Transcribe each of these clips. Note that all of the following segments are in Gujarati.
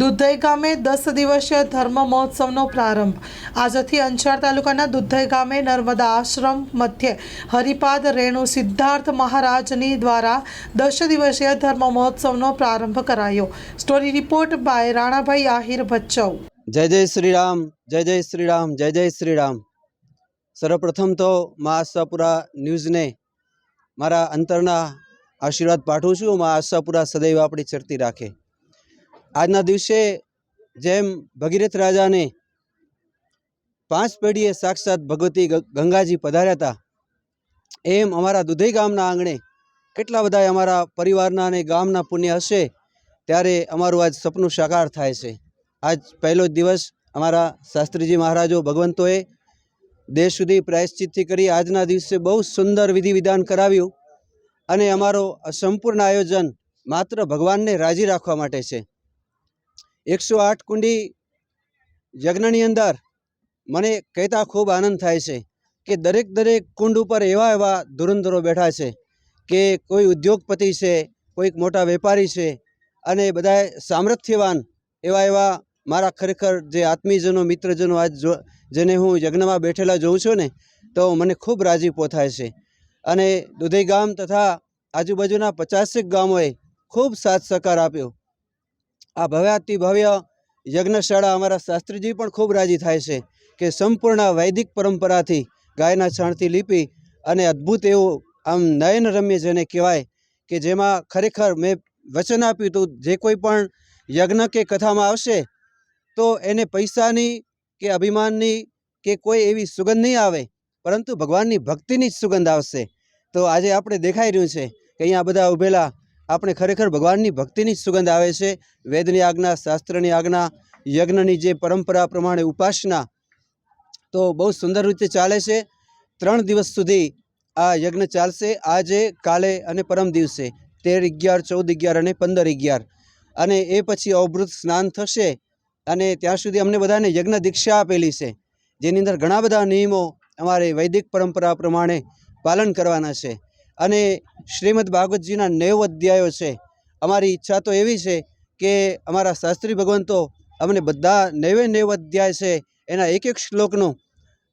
દુધઈ ગામે 10 દિવસીય ધર્મ મહોત્સવનો પ્રારંભ આજથી અંજાર તાલુકાના દુધઈ ગામે નર્મદા આશ્રમ મધ્યે હરિપાદ રેણુ સિદ્ધાર્થ મહારાજની દ્વારા 10 દિવસીય ધર્મ મહોત્સવનો પ્રારંભ કરાયો। Story report by Ranabhai Ahir Bhachau. जय जय श्री राम, जय जय श्री राम, जय जय श्री राम। सर्वप्रथम तो मां आशापुरा न्यूज़ ने मारा अंतरना आशीर्वाद पाठवुं छुं। मां आशापुरा सदैव आपणी चरती राखे। आजना दिवसे जेम भगीरथ राजा ने 5 पेढ़ीए साक्षात भगवती गंगाजी पधार्या था, एम अमारा दुधई गामना आंगणे केटला बधा अमारा परिवारना अने गामना पुण्य हशे त्यारे अमारुं आज सपनुं साकार थाय छे। आज पहलो दिवस अमारा शास्त्रीजी महाराजो भगवंतोए देश सुधी प्रायश्चित्ती करी आजना दिवसे बहु सुंदर विधि विधान कराव्युं अने अमारो संपूर्ण आयोजन मात्र भगवान ने राजी राखवा माटे छे। 108 कुंडी यज्ञनी अंदर मने कहेता खूब आनंद थाय छे कि दरेक दरेक कुंड पर एवा एवा धुरंधरो बैठा छे कि कोई उद्योगपति छे, कोई मोटा वेपारी छे अने बधाए सामर्थ्यवान एवा एवा मारा खरेखर जे आत्मीजनों मित्रजनों आज जेने हूँ यज्ञ में बैठेला जोऊं छुं ने तो मने खूब राजीपो थाय छे। अने दुधई गाम तथा आजूबाजूना 50 गामोए खूब साथ सहकार आप्यो। आ भव्याति भव्य यज्ञशाळा अमारा शास्त्रीजी पण खूब राजी थाय छे कि संपूर्ण वैदिक परंपराथी गायना छाणथी लीपी अने अद्भुत एवुं आम नयनरम्य जेने कहेवाय कि जेमां खरेखर मैं वचन आप्युं तो जे कोई पण यज्ञ के कथा में आवशे तो एने पैसानी के अभिमाननी के कोई एवी सुगंध नहीं आवे, परंतु भगवाननी भक्तिनी ज सुगंध आवशे। तो आज आपणे देखाई रह्युं छे कि अहींया बधा उभेला आपणे खरेखर भगवाननी भक्तिनी ज सुगंध आवे छे। वेदनी आज्ञा, शास्त्रनी आज्ञा, यज्ञनी जे परंपरा प्रमाणे उपासना तो बहुत सुंदर रीते चाले छे। 3 दिवस सुधी आ यज्ञ चालशे। आजे, काले अने परम दिवसे 13, 11, 14, 11 अने 15, 11 अने ए पछी अवभृत स्नान थशे अने त्यां सुधी अमने बधाने यज्ञ दीक्षा आपेली छे जेनी अंदर घणा बधा नियमों अमारे वैदिक परंपरा प्रमाणे पालन करवाना छे। अने श्रीमद भागवतजीना 90 अध्यायो छे। अमारी इच्छा तो एवी छे कि अमारा शास्त्री भगवंतो अमने बधा 90 अध्याय छे एना एक एक श्लोकनुं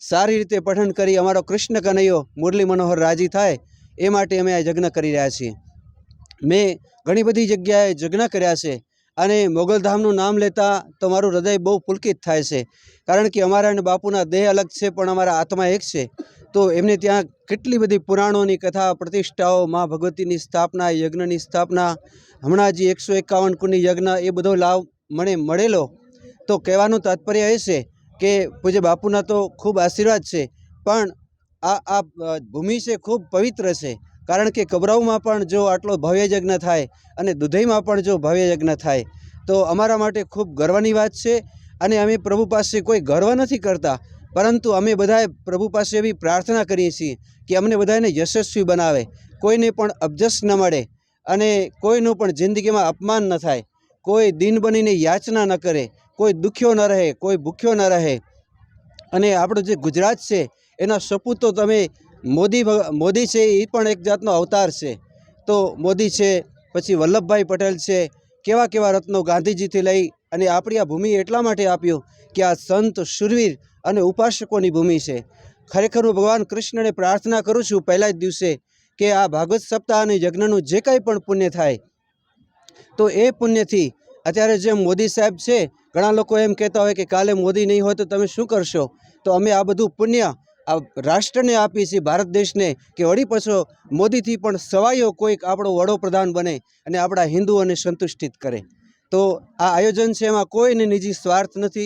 सारी रीते पठन करी अमारो कृष्ण कन्हैयो मुरली मनोहर राजी थाय ए माटे अमे आ यज्ञ करी रह्या छीए। मैं घणी बधी जग्याए यज्ञ कर्या छे अने मोगलधामनुं नाम लेता तो मारुं हृदय बहु पुलकित थाय छे, कारण कि अमारा अने बापूना देह अलग छे पण अमारा आत्मा एक छे। तो एमने त्यां केटली बधी पुराणोनी कथा प्रतिष्ठाओ, माँ भगवतीनी स्थापना, यज्ञनी स्थापना, हमणां जी 151 कुंडी यज्ञ ए बधो लाभ मने मळेलो। तो कहेवानुं तात्पर्य ए छे कि पूज्य बापूना तो खूब आशीर्वाद छे पण आ भूमि छे खूब पवित्र छे, कारण के कबराऊमां पण जो आटलो भव्य यज्ञ थाय अने दुधईमां पण जो भव्य यज्ञ थाय तो अमारा माटे खूब गर्वनी वात छे। अने अमे प्रभु पासे कोई गर्व नथी करता, परंतु अमे बधाए प्रभु पासे एवी प्रार्थना करीए छीए कि अमने बधाने यशस्वी बनावे, कोईने पण अबजस न मळे अने कोईनुं पण जिंदगीमां अपमान न थाय, कोई दीन बनीने याचना न करे, कोई दुख्यो न रहे, कोई भूख्यो न रहे। अने आपणो जे गुजरात छे एना सपूतो तमे मोदी छे ए पण एक जातनो अवतार छे। तो मोदी छे, पछी वल्लभभाई पटेल छे, केवा केवा रत्नो गांधीजीथी लई अने आपणी आ भूमि एटला माटे आप्यो कि आ संत शूरवीर अने उपासकोनी भूमि छे। खरेखर हूँ भगवान कृष्णने प्रार्थना करूँ छूं पहला ज दिवसे कि आ भागवत सप्ताह अने यज्ञनुं जे कांई पण पुण्य थाय तो ए पुण्यथी अत्यारे जे मोदी साहेब छे, घणा लोको एम कहेता होय कि काले मोदी नहीं होय तो तमे शुं करशो। तो अमे आ बधुं पुण्य आ राष्ट्रने आपी छे, भारत देशने, कि वળી पाछो मोदीथी पण सवायो कोईक आपणो वडोप्रधान बने अने आपणा हिंदुओने संतुष्टित करे। तो आ आयोजन छे एमां कोईने निजी स्वार्थ नथी,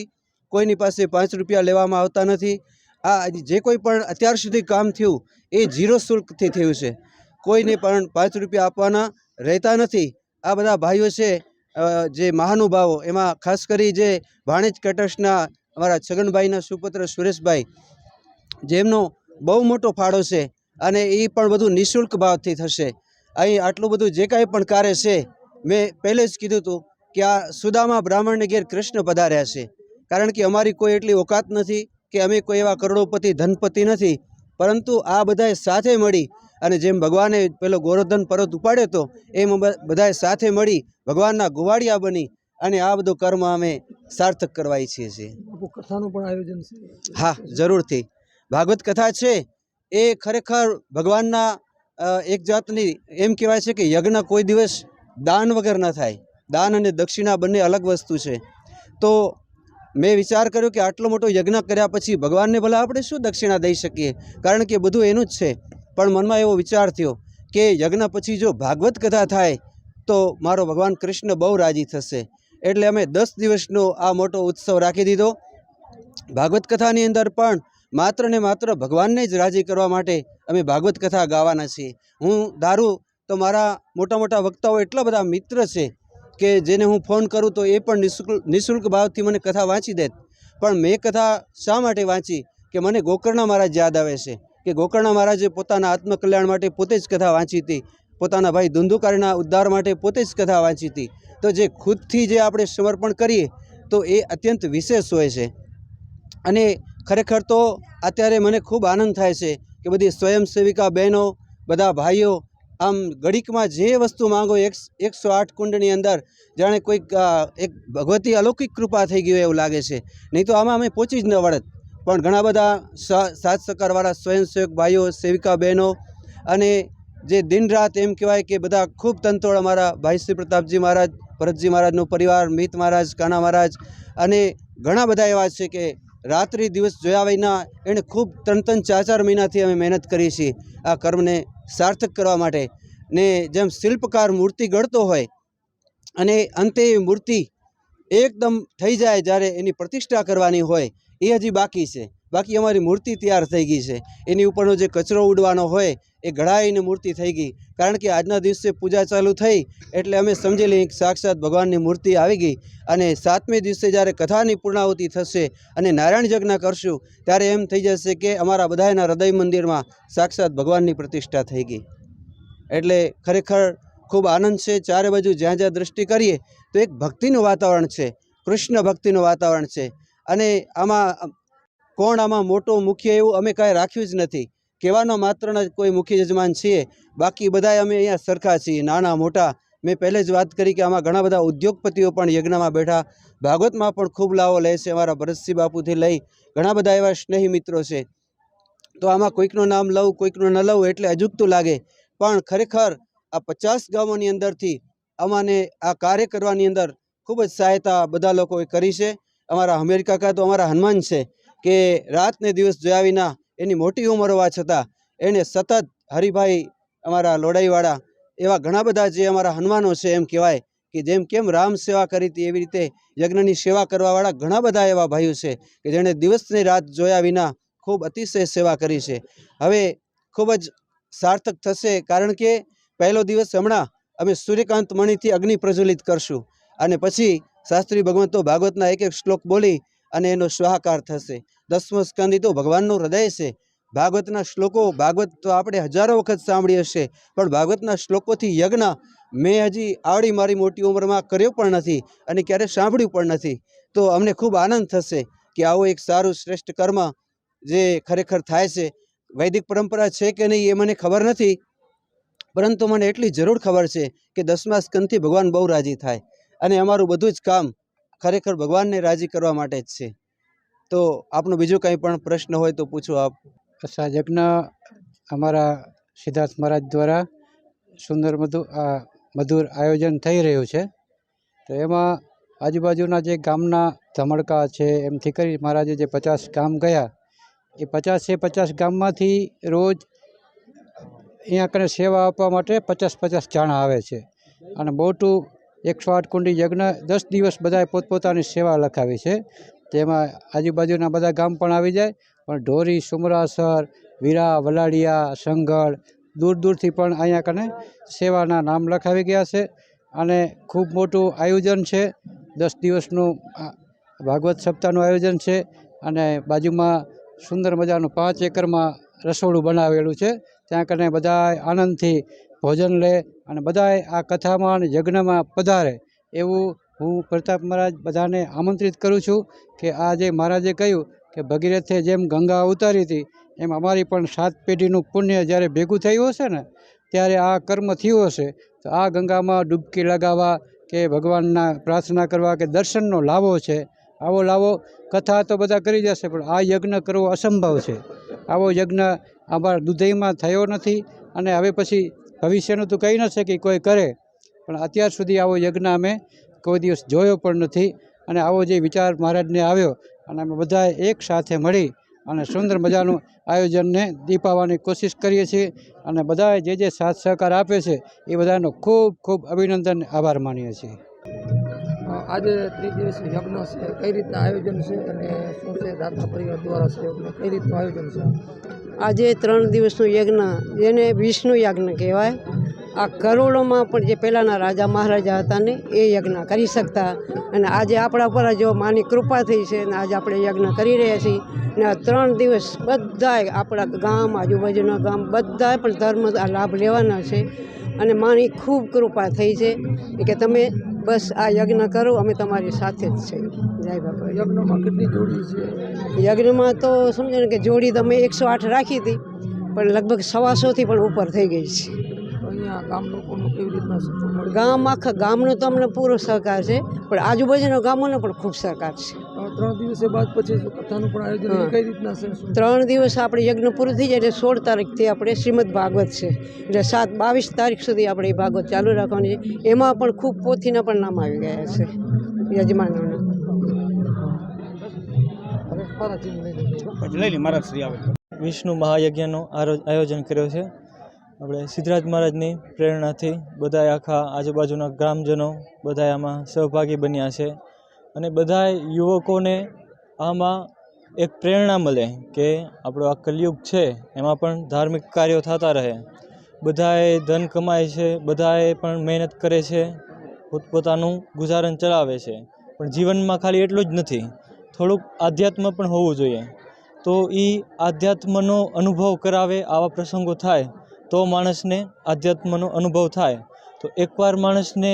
कोईनी पासे 5 રૂપિયા लेवामां आवता नथी। आ जे कोई पण अत्यार सुधी काम थयुं ए 0 शुल्कथी थयुं छे, कोईने पण 5 રૂપિયા आपवाना रहेता नथी। आ बधा भाईओ छे जे महानुभावो एमां खास करी जे भाणेज कटशना अमारा छगनभाईना सुपुत्र सुरेशभाई जेमनो बहु मोटो फाळो छे अने ए पण बधुं निःशुल्क भावथी थशे। અહીં આટલું બધું જે કાંઈ પણ કાર્ય છે મેં પહેલે જ કીધું હતું કે આ સુદામા બ્રાહ્મણને ઘેર કૃષ્ણ પધાર્યા છે, કારણ કે અમારી કોઈ એટલી ઓકાત નથી કે અમે કોઈ એવા કરોડોપતિ ધનપતિ નથી, પરંતુ આ બધાએ સાથે મળી અને જેમ ભગવાને પેલો ગોવર્ધન પર્વત ઉપાડ્યો હતો એમ બધાએ સાથે મળી ભગવાનના ગુવાડિયા બની અને આ બધું કર્મ અમે સાર્થક કરવા ઈચ્છીએ છીએ. કથાનું પણ આયોજન છે. હા, જરૂરથી. ભાગવત કથા છે એ ખરેખર ભગવાનના એક જાતની એમ કહેવાય છે કે યજ્ઞ કોઈ દિવસ દાન વગર ન થાય. દાન અને દક્ષિણા બંને અલગ વસ્તુ છે. તો મેં વિચાર કર્યો કે આટલો મોટો યજ્ઞ કર્યા પછી ભગવાનને ભલા આપણે શું દક્ષિણા દઈ શકીએ, કારણ કે બધું એનું જ છે. પણ મનમાં એવો વિચાર થયો કે યજ્ઞ પછી જો ભાગવત કથા થાય તો મારો ભગવાન કૃષ્ણ બહુ રાજી થશે. એટલે અમે 10 દિવસનો આ મોટો ઉત્સવ રાખી દીધો. ભાગવત કથાની અંદર પણ માત્ર ને માત્ર ભગવાનને જ રાજી કરવા માટે અમે ભાગવત કથા ગાવાના છીએ. હું ધારું તો મારા મોટા મોટા વક્તાઓ એટલા બધા મિત્ર છે કે જેને હું ફોન કરું તો એ પણ નિઃશુલ્ક ભાવથી મને કથા વાંચી દેત. પણ મેં કથા શા માટે વાંચી કે મને ગોકર્ણ મહારાજ યાદ આવે છે કે ગોકર્ણ મહારાજે પોતાના આત્મકલ્યાણ માટે પોતે જ કથા વાંચી હતી, પોતાના ભાઈ ધુંધુકારીના ઉદ્ધાર માટે પોતે જ કથા વાંચી હતી. તો જે ખુદથી જે આપણે સમર્પણ કરીએ તો એ અત્યંત વિશેષ હોય છે. અને ખરેખર તો અત્યારે મને ખૂબ આનંદ થાય છે કે બધી સ્વયંસેવિકા બહેનો, બધા ભાઈઓ આમ ઘડીકમાં જે વસ્તુ માંગો 108 કુંડની અંદર જાણે કોઈક એક ભગવતી અલૌકિક કૃપા થઈ ગઈ એવું લાગે છે. નહીં તો આમાં અમે પહોંચી જ ન વળત. પણ ઘણા બધા સાથ સહકારવાળા સ્વયંસેવક ભાઈઓ, સેવિકા બહેનો અને જે દિન રાત એમ કહેવાય કે બધા ખૂબ તનતોડ અમારા ભાઈ શ્રી પ્રતાપજી મહારાજ, ભરતજી મહારાજનો પરિવાર, મિત મહારાજ, કાના મહારાજ અને ઘણા બધા એવા છે કે રાત્રિ દિવસ જોયા વિના એણે ખૂબ 3-4 મહિનાથી અમે મહેનત કરી છીએ આ કર્મને સાર્થક કરવા માટે. ને જેમ શિલ્પકાર મૂર્તિ ઘડતો હોય અને અંતે એ મૂર્તિ એકદમ થઈ જાય, જ્યારે એની પ્રતિષ્ઠા કરવાની હોય એ હજી બાકી છે. બાકી અમારી મૂર્તિ તૈયાર થઈ ગઈ છે. એની ઉપરનો જે કચરો ઉડવાનો હોય એ ઘડાઈને મૂર્તિ થઈ ગઈ. કારણ કે આજના દિવસે પૂજા ચાલુ થઈ એટલે અમે સમજી લઈએ કે સાક્ષાત ભગવાનની મૂર્તિ આવી ગઈ. અને 7મે દિવસે જ્યારે કથાની પૂર્ણાહુતિ થશે અને નારાયણ યજ્ઞ કરશું ત્યારે એમ થઈ જશે કે અમારા બધાના હૃદય મંદિરમાં સાક્ષાત ભગવાનની પ્રતિષ્ઠા થઈ ગઈ. એટલે ખરેખર ખૂબ આનંદ છે. ચારે બાજુ જ્યાં જ્યાં દ્રષ્ટિ કરીએ તો એક ભક્તિનું વાતાવરણ છે, કૃષ્ણ ભક્તિનું વાતાવરણ છે. અને આમાં મોટો મુખ્ય એવું અમે કાંઈ રાખ્યું જ નથી. કહેવાનો માત્રના કોઈ મુખ્ય યજમાન છીએ, બાકી બધાય અમે અહીંયા સરખા છીએ, નાના મોટા. મેં પહેલે જ વાત કરી કે આમાં ઘણા બધા ઉદ્યોગપતિઓ પણ યજ્ઞમાં બેઠા, ભાગવતમાં પણ ખૂબ લાવો લે છે. અમારા ભરતસિંહ બાપુથી લઈ ઘણા બધા એવા સ્નેહી મિત્રો છે. તો આમાં કોઈકનું નામ લઉં, કોઈકનું ન લઉં એટલે અજુગતું લાગે. પણ ખરેખર આ 50 ગામોની અંદરથી અમાને આ કાર્ય કરવાની અંદર ખૂબ જ સહાયતા બધા લોકોએ કરી છે. અમારા હમીર કાકા તો અમારા હનુમાન છે કે રાત ને દિવસ જોયા વિના એની મોટી ઉંમર હોવા છતાં એને સતત હરિભાઈ અમારા લોડાઈવાળા એવા ઘણા બધા જે અમારા હનુમાનો છે એમ કહેવાય કે જેમ કેમ રામ સેવા કરી હતી એવી રીતે યજ્ઞની સેવા કરવાવાળા ઘણા બધા એવા ભાઈઓ છે કે જેણે દિવસની રાત જોયા વિના ખૂબ અતિશય સેવા કરી છે. હવે ખૂબ જ સાર્થક થશે, કારણ કે પહેલો દિવસ હમણાં અમે સૂર્યકાંત મણિથી અગ્નિ પ્રજ્વલિત કરશું અને પછી શાસ્ત્રી ભગવંતો ભાગવતના એક શ્લોક બોલી અને એનો સ્વાહાકાર થશે. 10મો સ્કંદ તો ભગવાનનું હૃદય છે. ભાગવતના શ્લોકો, ભાગવત તો આપણે હજારો વખત સાંભળી હશે, પણ ભાગવતના શ્લોકોથી યજ્ઞ મેં હજી આવડી મારી મોટી ઉંમરમાં કર્યો પણ નથી અને ક્યારેય સાંભળ્યું પણ નથી. તો અમને ખૂબ આનંદ થશે કે આવું એક સારું શ્રેષ્ઠ કર્મ જે ખરેખર થાય છે. વૈદિક પરંપરા છે કે નહીં એ મને ખબર નથી, પરંતુ મને એટલી જરૂર ખબર છે કે 10મા સ્કંદથી ભગવાન બહુ રાજી થાય અને અમારું બધું જ કામ ખરેખર ભગવાનને રાજી કરવા માટે જ છે. તો આપનો બીજો કંઈ પણ પ્રશ્ન હોય તો પૂછો આપ. આ યજ્ઞ અમારા સિદ્ધાર્થ મહારાજ દ્વારા સુંદર મધુર આયોજન થઈ રહ્યું છે. તો એમાં આજુબાજુના જે ગામના ધમડકા છે એમથી કરી મહારાજે જે 50 ગામ ગયા, એ 50 ગામમાંથી રોજ અહીંયા કને સેવા આપવા માટે 50 જણા આવે છે. અને મોટું 108 કુંડી યજ્ઞ 10 દિવસ બધાએ પોતપોતાની સેવા લખાવી છે. તેમાં આજુબાજુના બધા ગામ પણ આવી જાય, પણ ઢોરી, સુમરાસર, વીરા, વલાડિયા, સંઘળ દૂર દૂરથી પણ અહીંયા કને સેવાના નામ લખાવી ગયા છે. અને ખૂબ મોટું આયોજન છે. 10 દિવસનું ભાગવત સપ્તાહનું આયોજન છે. અને બાજુમાં સુંદર મજાનું 5 એકરમાં રસોડું બનાવેલું છે. ત્યાં કને બધા આનંદથી ભોજન લે અને બધાએ આ કથામાં અને યજ્ઞમાં પધારે એવું હું પ્રતાપ મહારાજ બધાને આમંત્રિત કરું છું. કે આ જે મહારાજે કહ્યું કે ભગીરથે જેમ ગંગા ઉતારી હતી એમ અમારી પણ 7 પેઢીનું પુણ્ય જ્યારે ભેગું થયું હશે ને ત્યારે આ કર્મ થયું હશે. તો આ ગંગામાં ડૂબકી લગાવવા કે ભગવાનના પ્રાર્થના કરવા કે દર્શનનો લાવો છે, આવો લાવો કથા તો બધા કરી જશે પણ આ યજ્ઞ કરવો અસંભવ છે. આવો યજ્ઞ અમારા દુધઈમાં થયો નથી અને હવે પછી ભવિષ્યનું તો કહી ન શકી કોઈ કરે, પણ અત્યાર સુધી આવો યજ્ઞ અમે કોઈ દિવસ જોયો પણ નથી. અને આવો જે વિચાર મહારાજને આવ્યો અને અમે બધાએ એક સાથે મળી અને સુંદર મજાનું આયોજનને દીપાવવાની કોશિશ કરીએ છીએ અને બધાએ જે સાથ સહકાર આપે છે એ બધાનો ખૂબ ખૂબ અભિનંદન આભાર માનીએ છીએ. આજે ત્રિદિવસીય યજ્ઞ છે, કઈ રીતના આયોજન છે અને શું છે દાતા પરિવાર દ્વારા છે અને કઈ રીતનું આયોજન છે? આજે 3 દિવસનું યજ્ઞ જેને વિષ્ણુ યજ્ઞ કહેવાય. આ કરોડોમાં પણ જે પહેલાંના રાજા મહારાજા હતા ને એ યજ્ઞ કરી શકતા અને આજે આપણા પર જો માની કૃપા થઈ છે અને આજે આપણે યજ્ઞ કરી રહ્યા છીએ ને આ 3 દિવસ બધાએ આપણા ગામ આજુબાજુના ગામ બધાએ પણ ધર્મ આ લાભ લેવાના છે અને માની ખૂબ કૃપા થઈ છે કે તમે બસ આ યજ્ઞ કરો, અમે તમારી સાથે જ છીએ. જય બાબા. યજ્ઞમાં કેટલી જોડી છે? યજ્ઞમાં તો સમજો ને કે જોડી તમે 108 રાખી હતી પણ લગભગ 125 પણ ઉપર થઈ ગઈ છે. અહીંયા ગામ લોકોનું કેવી રીતના સપોર્ટ મળે? આખા ગામનો તો અમને પૂરો સહકાર છે પણ આજુબાજુના ગામોનો પણ ખૂબ સહકાર છે. 3 દિવસે બાદ પછી કથાનું પણ આયોજન કઈ રીતના છે? 3 દિવસ આપણે યજ્ઞ પૂરું થઈ જાય એટલે 16 તારીખથી આપણે શ્રીમદ ભાગવત છે એટલે 22 તારીખ સુધી આપણે એ ભાગવત ચાલુ રાખવાની છે. એમાં પણ ખૂબ પોથીના પણ નામ આવી ગયા છે યજમાનોના. વિષ્ણુ મહાયજ્ઞનો આયોજન કર્યો છે. આપણે સિદ્ધરાજ મહારાજની પ્રેરણાથી બધાએ આખા આજુબાજુના ગ્રામજનો બધાએ આમાં સહભાગી બન્યા છે અને બધાએ યુવકોને આમાં એક પ્રેરણા મળે કે આપણો આ કલિયુગ છે એમાં પણ ધાર્મિક કાર્યો થતા રહે. બધાએ ધન કમાય છે, બધાએ પણ મહેનત કરે છે, પોતપોતાનું ગુજારણ ચલાવે છે, પણ જીવનમાં ખાલી એટલું જ નથી, થોડુંક આધ્યાત્મ પણ હોવું જોઈએ. તો એ આધ્યાત્મનો અનુભવ કરાવે આવા પ્રસંગો થાય તો માણસને આધ્યાત્મનો અનુભવ થાય. તો એકવાર માણસને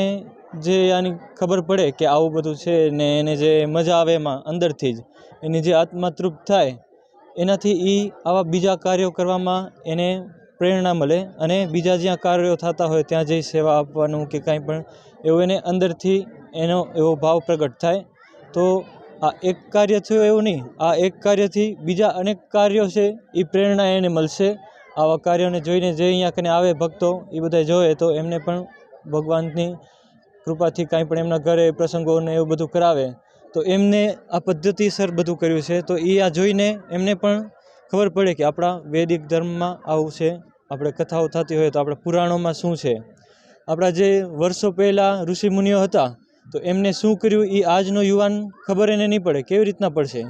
જે આની ખબર પડે કે આવું બધું છે ને એને જે મજા આવે એમાં અંદરથી જ એની જે આત્મા તૃપ્ત થાય એનાથી એ આવા બીજા કાર્યો કરવામાં એને પ્રેરણા મળે અને બીજા જ્યાં કાર્યો થતા હોય ત્યાં જઈ સેવા આપવાનું કે કાંઈ પણ એવું એને અંદરથી એનો એવો ભાવ પ્રગટ થાય. તો આ એક કાર્ય થયું એવું નહીં, આ એક કાર્યથી બીજા અનેક કાર્યો છે એ પ્રેરણા એને મળશે. આવા કાર્યોને જોઈને જે અહીંયા કને આવે ભક્તો એ બધા જોવે તો એમને પણ ભગવાનની કૃપાથી કાંઈ પણ એમના ઘરે પ્રસંગોને એવું બધું કરાવે તો એમને આ પદ્ધતિસર બધું કર્યું છે. તો એ આ જોઈને એમને પણ ખબર પડે કે આપણા વૈદિક ધર્મમાં આવું છે, આપણે કથાઓ થતી હોય તો આપણા પુરાણોમાં શું છે. આપણા જે વર્ષો પહેલાં ઋષિમુનિઓ હતા તો એમને શું કર્યું એ આજનો યુવાન ખબર એને નહીં પડે. કેવી રીતના પડશે?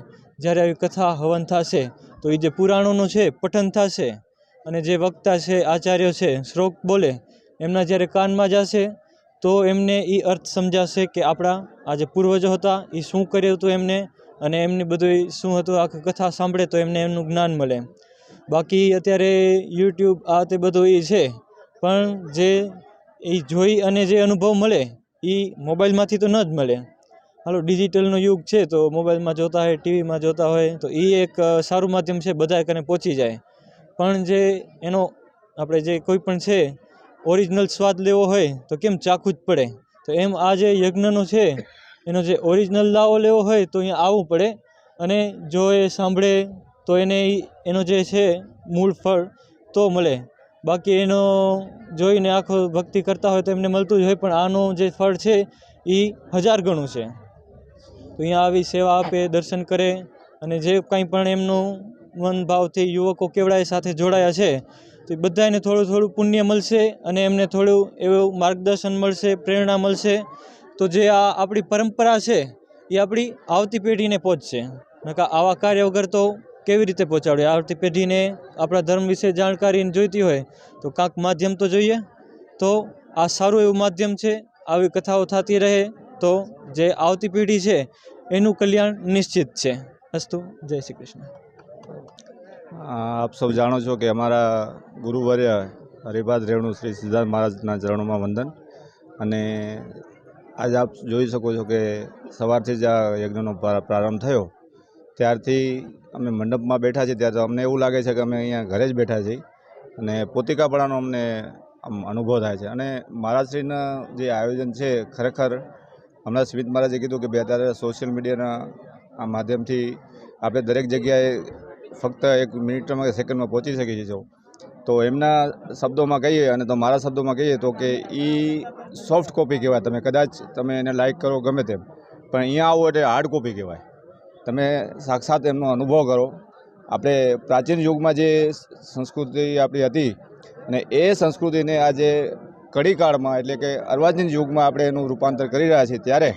જ્યારે આવી કથા હવન થશે તો એ જે પુરાણોનું છે પઠન થશે અને જે વક્તા છે, આચાર્યો છે, શ્લોક બોલે એમના જ્યારે કાનમાં જશે તો એમને એ અર્થ સમજાશે કે આપણા આ જે પૂર્વજો હતા એ શું કર્યું હતું એમને અને એમને બધું શું હતું. આખી કથા સાંભળે તો એમને એમનું જ્ઞાન મળે. બાકી અત્યારે યુટ્યુબ આ તે બધું એ છે પણ જે એ જોઈ અને જે અનુભવ મળે એ મોબાઈલમાંથી તો ન જ મળે. હાલો ડિજિટલનો યુગ છે તો મોબાઈલમાં જોતા હોય, ટીવીમાં જોતા હોય તો એ એક સારું માધ્યમ છે, બધા કને પહોંચી જાય. પણ જે એનો આપણે જે કોઈ પણ છે ઓરિજિનલ સ્વાદ લેવો હોય તો કેમ ચાખવું જ પડે. તો એમ આ જે યજ્ઞનો છે એનો જે ઓરિજિનલ લાવો લેવો હોય તો અહીંયા આવવું પડે અને જો એ સાંભળે તો એને એનો જે છે મૂળ ફળ તો મળે. બાકી એનો જોઈને આખો ભક્તિ કરતા હોય તો એમને મળતું જ હોય પણ આનું જે ફળ છે એ 1000 ગણું છે. તો અહીંયા આવી સેવા આપે, દર્શન કરે અને જે કંઈ પણ એમનું મન ભાવથી યુવકો કેવડાએ સાથે જોડાયા છે તો એ બધાને થોડું થોડું પુણ્ય મળશે અને એમને થોડું એવું માર્ગદર્શન મળશે, પ્રેરણા મળશે. તો જે આ આપણી પરંપરા છે એ આપણી આવતી પેઢીને પહોંચશે. નકા આવા કાર્ય વગર તો કેવી રીતે પહોંચાડે? આવતી પેઢીને આપણા ધર્મ વિશે જાણકારી જોઈતી હોય તો કાંક માધ્યમ તો જોઈએ. તો આ સારું એવું માધ્યમ છે. આવી કથાઓ થતી રહે તો જે આવતી પેઢી છે એનું કલ્યાણ નિશ્ચિત છે. અસ્તુ. જય શ્રી કૃષ્ણ. આપ સૌ જાણો છો કે અમારા ગુરુવર્ય હરિપાદ રેણુ શ્રી સિદ્ધાર્થ મહારાજના ચરણોમાં વંદન. અને આજ આપ જોઈ શકો છો કે સવારથી જ આ યજ્ઞનો પ્રારંભ થયો ત્યારથી અમે મંડપમાં બેઠા છીએ ત્યારે તો અમને એવું લાગે છે કે અમે અહીંયા ઘરે જ બેઠા છીએ અને પોતિકાપણાનો અમને આમ અનુભવ થાય છે. અને મહારાજશ્રીના જે આયોજન છે ખરેખર હમણાં સ્મિત મહારાજે કીધું કે અત્યારે સોશિયલ મીડિયાના આ માધ્યમથી આપણે દરેક જગ્યાએ ફક્ત 1 મિનિટમાં કે સેકન્ડમાં પહોંચી શકીએ છીએ. તો એમના શબ્દોમાં કહીએ અને તો મારા શબ્દોમાં કહીએ તો કે એ સોફ્ટ કોપી કહેવાય. તમે કદાચ તમે એને લાઇક કરો ગમે તેમ, પણ અહીંયા આવો એટલે હાર્ડ કોપી કહેવાય. તમે સાક્ષાત એમનો અનુભવ કરો. આપણે પ્રાચીન યુગમાં જે સંસ્કૃતિ આપણી હતી અને એ સંસ્કૃતિને આજે કડીકાળમાં એટલે કે અર્વાચીન યુગમાં આપણે એનું રૂપાંતર કરી રહ્યા છીએ. ત્યારે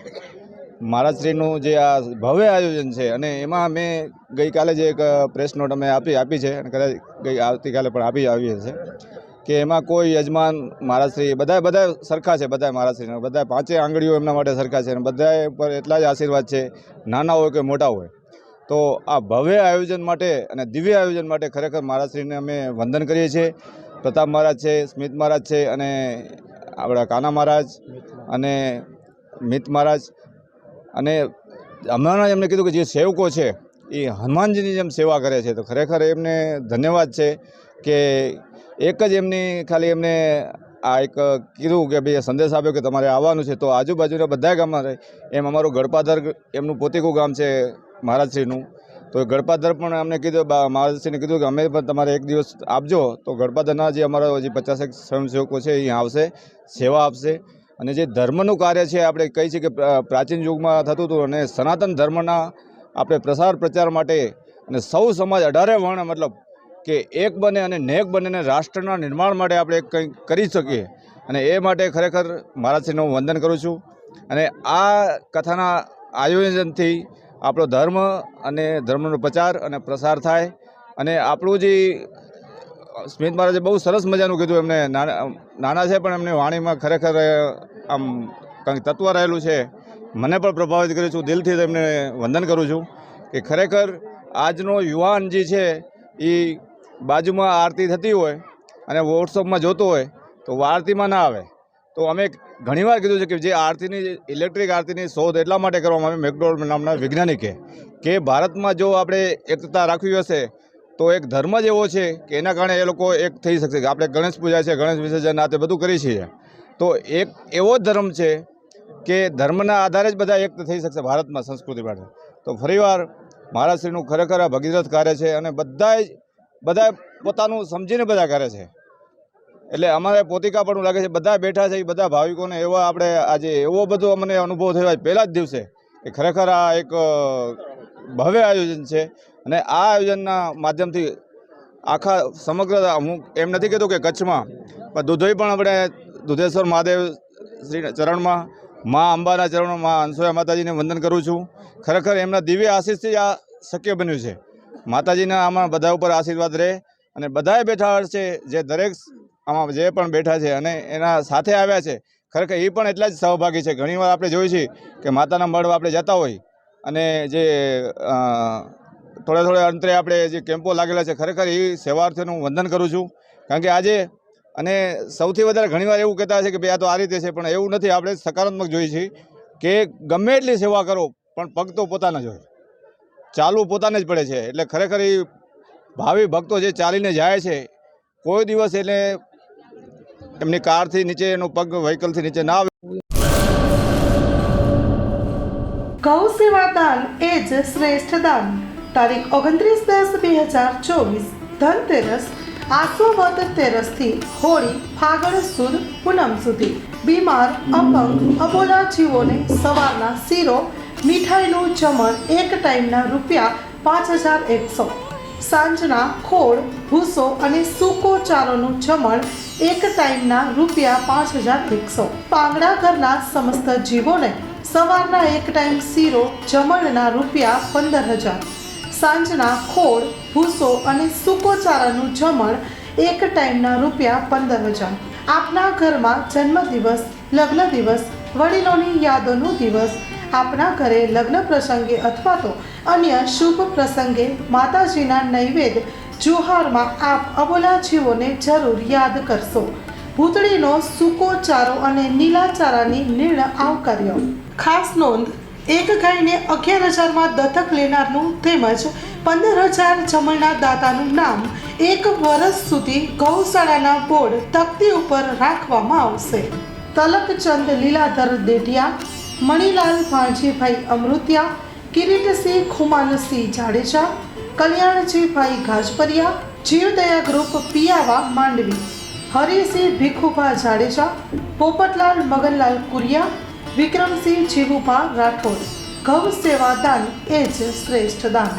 મહારાજશ્રીનું જે આ ભવ્ય આયોજન છે અને એમાં મેં ગઈકાલે જે એક પ્રેસ નોટ અમે આપી છે અને કદાચ આવતીકાલે પણ આવી છે કે એમાં કોઈ યજમાન મહારાજશ્રી બધા સરખા છે. બધા મહારાજશ્રીના બધા 5 આંગળીઓ એમના માટે સરખા છે અને બધા પર એટલા જ આશીર્વાદ છે, નાના હોય કે મોટા હોય. તો આ ભવ્ય આયોજન માટે અને દિવ્ય આયોજન માટે ખરેખર મહારાજશ્રીને અમે વંદન કરીએ છીએ. પ્રતાપ મહારાજ છે, સ્મિત મહારાજ છે અને આપણા કાના મહારાજ અને મિત મહારાજ. અને હમણાં એમને કીધું કે જે સેવકો છે એ હનુમાનજીની જેમ સેવા કરે છે. તો ખરેખર એમને ધન્યવાદ છે કે એક જ એમની ખાલી એમને આ એક કીધું કે ભાઈ સંદેશ આપ્યો કે તમારે આવવાનું છે. તો આજુબાજુના બધા ગામમાં રહે એમ અમારું ગળપાદર એમનું પોતીકું ગામ છે મહારાજશ્રીનું. તો એ ગળપાદર પણ અમને કીધું મહારાજશ્રીને કીધું કે અમે પણ તમારે એક દિવસ આપજો. તો ગળપાદરના જે અમારા જે 50 સ્વયંસેવકો છે એ આવશે, સેવા આપશે. અને જે ધર્મનું કાર્ય છે આપણે કહી છીએ કે પ્રાચીન યુગમાં થતું હતું અને સનાતન ધર્મના આપણે પ્રસાર પ્રચાર માટે અને સૌ સમાજ 18 વર્ણ મતલબ કે એક બને અને નેક બને અને રાષ્ટ્રના નિર્માણ માટે આપણે કંઈક કરી શકીએ. અને એ માટે ખરેખર મહારાજશ્રીનું હું વંદન કરું છું. અને આ કથાના આયોજનથી આપણો ધર્મ અને ધર્મનો પ્રચાર અને પ્રસાર થાય. અને આપણું જે સ્મિત મહારાજે બહુ સરસ મજાનું કીધું. એમને નાના છે પણ એમની વાણીમાં ખરેખર આમ કંઈક તત્વ રહેલું છે. મને પણ પ્રભાવિત કર્યું છું. દિલથી એમને વંદન કરું છું કે ખરેખર આજનો યુવાન જે છે એ બાજુમાં આરતી થતી હોય અને વોટ્સઅપમાં જોતો હોય તો આરતીમાં ના આવે. તો અમે ઘણીવાર કીધું છે કે જે આરતીની ઇલેક્ટ્રિક આરતીની શોધ એટલા માટે કરવામાં આવી મેકડોનાલ્ડ નામના વૈજ્ઞાનિકે કે ભારતમાં જો આપણે એકતા રાખવી હશે તો એક ધર્મ જ એવો છે કે એના કારણે એ લોકો એક થઈ શકશે. આપણે ગણેશ પૂજા છે, ગણેશ વિસર્જન આ તે બધું કરીએ છીએ. તો એક એવો જ ધર્મ છે કે ધર્મના આધારે જ બધા એક થઈ શકશે ભારતમાં સંસ્કૃતિ માટે. તો ફરીવાર મહારાજશ્રીનું ખરેખર આ ભગીરથ કાર્ય છે અને બધા પોતાનું સમજીને બધા કરે છે. એટલે અમારે પોતિકા પણ લાગે છે બધા બેઠા છે એ બધા ભાવિકોને એવા આપણે આજે એવો બધો અમને અનુભવ થયો પહેલા જ દિવસે કે ખરેખર આ એક ભવ્ય આયોજન છે. અને આ આયોજનના માધ્યમથી આખા સમગ્ર હું એમ નથી કહેતો કે કચ્છમાં પણ દુધોઈ પણ આપણે દુધેશ્વર મહાદેવ શ્રી ચરણમાં, મા અંબાના ચરણમાં, મા અંસોયા માતાજીને વંદન કરું છું. ખરેખર એમના દિવ્ય આશીષથી આ શક્ય બન્યું છે. માતાજીના આમાં બધા ઉપર આશીર્વાદ રહે અને બધાએ બેઠા છે જે દરેક આમાં જે પણ બેઠા છે અને એના સાથે આવ્યા છે ખરેખર એ પણ એટલા જ સહભાગી છે. ઘણીવાર આપણે જોઈએ છીએ કે માતાના મઢ આપણે જતા હોય અને જે થોડે અંતરે આપણે જે કેમ્પો લાગેલા છે ખરેખર એ સેવાર્થીઓનું હું વંદન કરું છું. કારણ કે આજે અને સૌથી વધારે ઘણીવાર એવું કહેતા છે કે ભાઈ આ તો આ રીતે છે, પણ એવું નથી. આપણે સકારાત્મક જોઈએ છીએ કે ગમે એટલી સેવા કરો પણ પગ તો પોતાના જ હોય, ચાલવું પોતાને જ પડે છે. એટલે ખરેખર એ ભાવિ ભક્તો જે ચાલીને જાય છે કોઈ દિવસ એટલે એમની કારથી નીચે એનો પગ વ્હીકલથી નીચે ના આવે. ગૌ સેવા દાન એ જ શ્રેષ્ઠ દાન. તારીખ 29/10/2024 ધનતેરસ આસો વદ તેરસથી હોળી ફાગણ સુદ પૂનમ સુધી બીમાર, અપંગ, અબોલા જીવોને સવારના શીરો મીઠાઈનું જમણ એક ટાઈમના ₹5100, સાંજના ખોળ, ભૂસો અને સૂકો ચારોનું જમણ એક ટાઈમના ₹5100. પાંગડા ઘરના સમસ્ત જીવોને સવારના એક ટાઈમ શીરો જમણના ₹15000, સાંજના ખોળ, ભૂસો અને સૂકો ચારાનું જમણ એક ટાઈમના ₹15000. આપના ઘરમાં જન્મદિવસ, લગ્ન દિવસ, વડીલોની યાદોનો દિવસ, આપના ઘરે લગ્ન પ્રસંગે અથવા તો અન્ય શુભ પ્રસંગે માતાજીના નૈવેદ્ય જુહારમાં આપ અબોલા જીવોને જરૂર યાદ કરશો. ભૂતળીનો સૂકો ચારો અને નીલા ચારાની નિર્ણય આવકાર્ય. ખાસ નોંધ, એક ગાયને 11,000માં દત્તક લેનારનું તેમજ 15,000 જમણના દાતાનું નામ 1 વર્ષ સુધી ગૌશાળાના બોર્ડ તકતી ઉપર રાખવામાં આવશે. તલકચંદ લીલાધર દેઢિયા, મણિલાલ ભાણજીભાઈ અમૃતિયા, કિરીટસિંહ ખુમાનસિંહ જાડેજા, કલ્યાણજીભાઈ ગાજપરિયા, જીવદયા ગ્રુપ પિયાવા માંડવી, હરિસિંહ ભીખુભા જાડેજા, પોપટલાલ મગનલાલ કુરિયા, વિક્રમસિંહ જીવુભા રાઠોડ. ગૌ સેવા દાન એ જ શ્રેષ્ઠ દાન.